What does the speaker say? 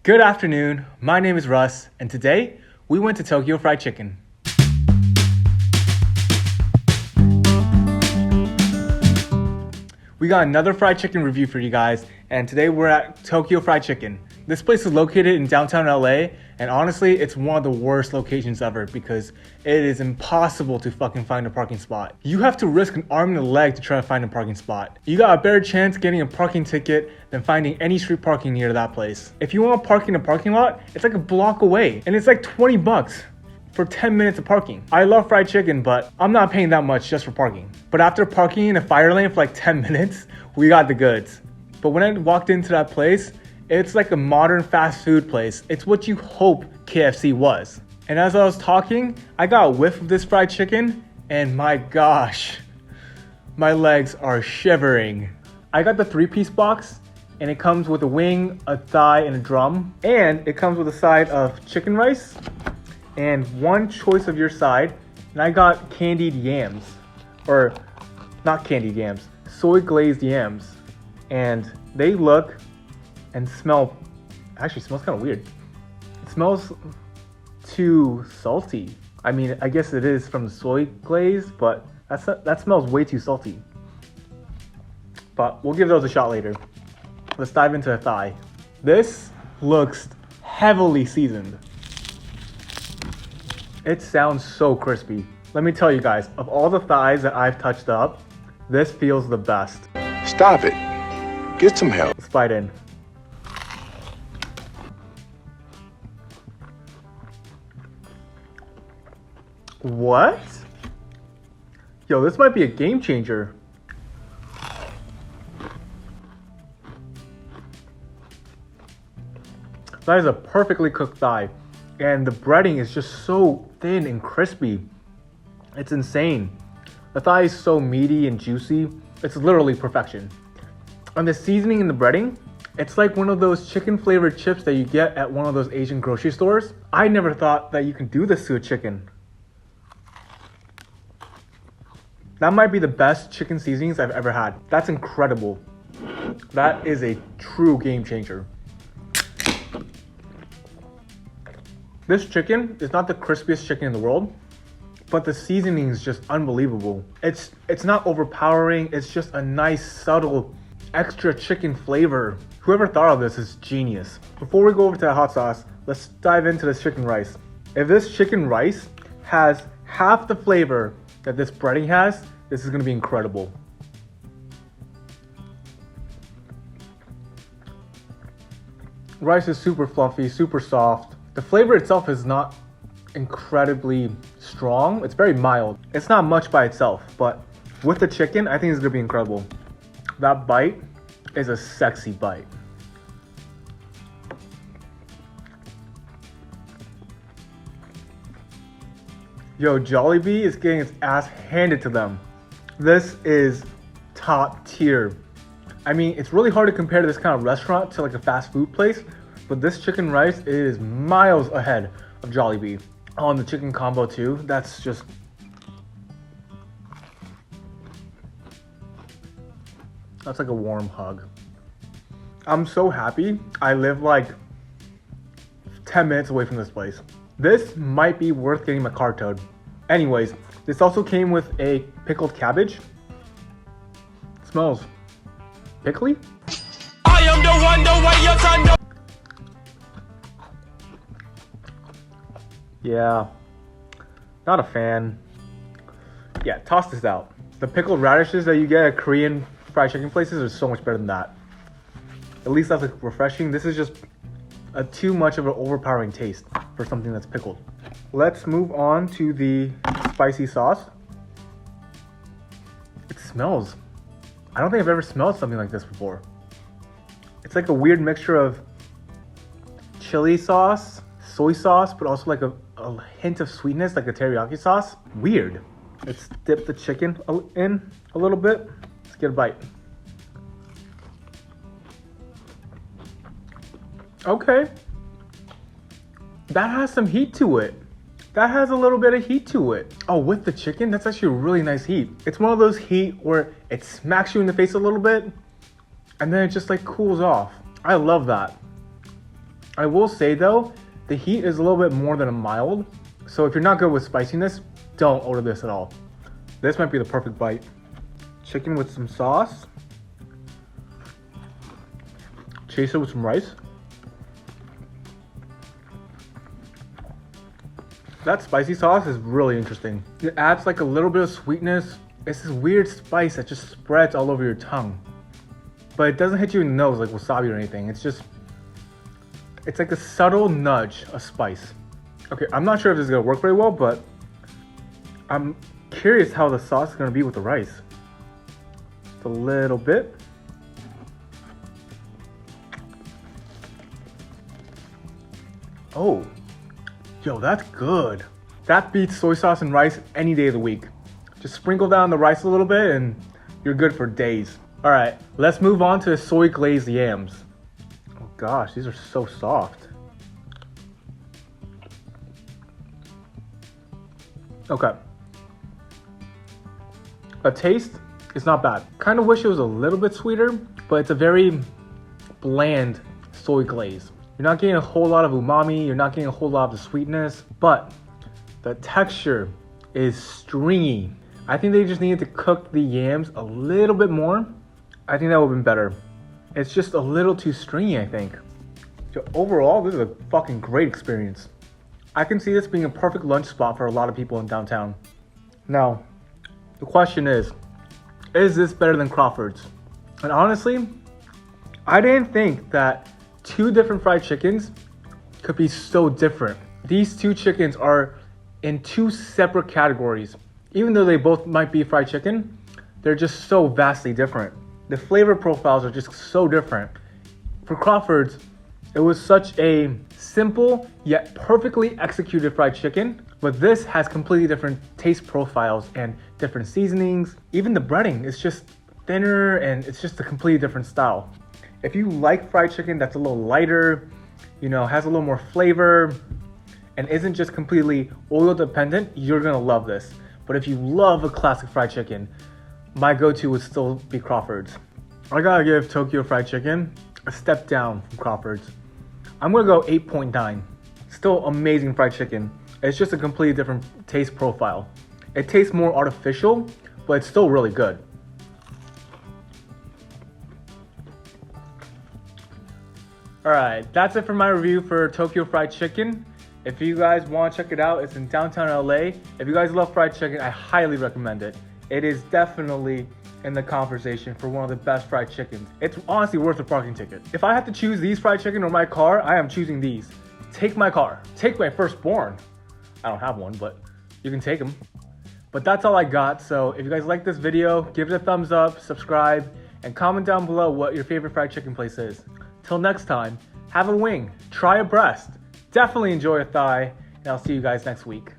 Good afternoon, my name is Russ, and today we went to Tokyo Fried Chicken. We got another fried chicken review for you guys, and today we're at Tokyo Fried Chicken. This place is located in downtown LA, and honestly, it's one of the worst locations ever because it is impossible to fucking find a parking spot. You have to risk an arm and a leg to try to find a parking spot. You got a better chance getting a parking ticket than finding any street parking near that place. If you want to park in a parking lot, it's like a block away, and it's like $20 for 10 minutes of parking. I love fried chicken, but I'm not paying that much just for parking. But after parking in a fire lane for like 10 minutes, we got the goods. But when I walked into that place, it's like a modern fast food place. It's what you hope KFC was. And as I was talking, I got a whiff of this fried chicken, and my gosh, my legs are shivering. I got the 3-piece box, and it comes with a wing, a thigh, and a drum. And it comes with a side of chicken rice, and one choice of your side. And I got candied yams, or not candied yams, soy glazed yams. And they look and smell, actually smells kind of weird. It smells too salty. I mean, I guess it is from the soy glaze, but that smells way too salty. But we'll give those a shot later. Let's dive into the thigh. This looks heavily seasoned. It sounds so crispy. Let me tell you guys, of all the thighs that I've touched up, this feels the best. Stop it. Get some help. Let's bite in. What? Yo, this might be a game changer. That is a perfectly cooked thigh. And the breading is just so thin and crispy. It's insane. The thigh is so meaty and juicy. It's literally perfection. And the seasoning in the breading, it's like one of those chicken flavored chips that you get at one of those Asian grocery stores. I never thought that you can do this to a chicken. That might be the best chicken seasonings I've ever had. That's incredible. That is a true game changer. This chicken is not the crispiest chicken in the world, but the seasoning is just unbelievable. It's not overpowering. It's just a nice, subtle, extra chicken flavor. Whoever thought of this is genius. Before we go over to the hot sauce, let's dive into this chicken rice. If this chicken rice has half the flavor that this breading has, this is gonna be incredible. Rice is super fluffy, super soft. The flavor itself is not incredibly strong. It's very mild. It's not much by itself, but with the chicken, I think it's gonna be incredible. That bite is a sexy bite. Yo, Jollibee is getting its ass handed to them. This is top tier. I mean, it's really hard to compare this kind of restaurant to like a fast food place, but this chicken rice is miles ahead of Jollibee. Oh, and the chicken combo too, that's just... that's like a warm hug. I'm so happy I live like 10 minutes away from this place. This might be worth getting my car towed. Anyways, this also came with a pickled cabbage. It smells pickly. I am the one, the way your son. Yeah, not a fan. Yeah, toss this out. The pickled radishes that you get at Korean fried chicken places are so much better than that. At least that's like refreshing. This is just too much of an overpowering taste for something that's pickled. Let's move on to the spicy sauce. It smells, I don't think I've ever smelled something like this before. It's like a weird mixture of chili sauce, soy sauce, but also like a hint of sweetness, like a teriyaki sauce. Weird. Let's dip the chicken in a little bit. Let's get a bite. Okay. That has some heat to it. That has a little bit of heat to it. Oh, with the chicken, that's actually a really nice heat. It's one of those heat where it smacks you in the face a little bit, and then it just like cools off. I love that. I will say though, the heat is a little bit more than a mild. So if you're not good with spiciness, don't order this at all. This might be the perfect bite. Chicken with some sauce. Chase it with some rice. That spicy sauce is really interesting. It adds like a little bit of sweetness. It's this weird spice that just spreads all over your tongue. But it doesn't hit you in the nose like wasabi or anything. It's like a subtle nudge of spice. Okay, I'm not sure if this is gonna work very well, but I'm curious how the sauce is gonna be with the rice. Just a little bit. Oh, yo, that's good. That beats soy sauce and rice any day of the week. Just sprinkle down the rice a little bit and you're good for days. All right, let's move on to soy glazed yams. Oh gosh, these are so soft. Okay. A taste is not bad. Kind of wish it was a little bit sweeter, but it's a very bland soy glaze. You're not getting a whole lot of umami, you're not getting a whole lot of the sweetness, but the texture is stringy. I think they just needed to cook the yams a little bit more. I think that would have been better. It's just a little too stringy, I think. So overall, this is a fucking great experience. I can see this being a perfect lunch spot for a lot of people in downtown. Now, the question is this better than Crawford's? And honestly, I didn't think that two different fried chickens could be so different. These two chickens are in two separate categories. Even though they both might be fried chicken, they're just so vastly different. The flavor profiles are just so different. For Crawford's, it was such a simple yet perfectly executed fried chicken, but this has completely different taste profiles and different seasonings. Even the breading is just thinner and it's just a completely different style. If you like fried chicken that's a little lighter, you know, has a little more flavor and isn't just completely oil dependent, you're gonna love this. But if you love a classic fried chicken, my go-to would still be Crawford's. I gotta give Tokyo Fried Chicken a step down from Crawford's. I'm gonna go 8.9. Still amazing fried chicken. It's just a completely different taste profile. It tastes more artificial, but it's still really good. Alright, that's it for my review for Tokyo Fried Chicken. If you guys want to check it out, it's in downtown LA. If you guys love fried chicken, I highly recommend it. It is definitely in the conversation for one of the best fried chickens. It's honestly worth a parking ticket. If I had to choose these fried chicken or my car, I am choosing these. Take my car. Take my firstborn. I don't have one, but you can take them. But that's all I got. So if you guys like this video, give it a thumbs up, subscribe, and comment down below what your favorite fried chicken place is. Till next time, have a wing, try a breast, definitely enjoy a thigh, and I'll see you guys next week.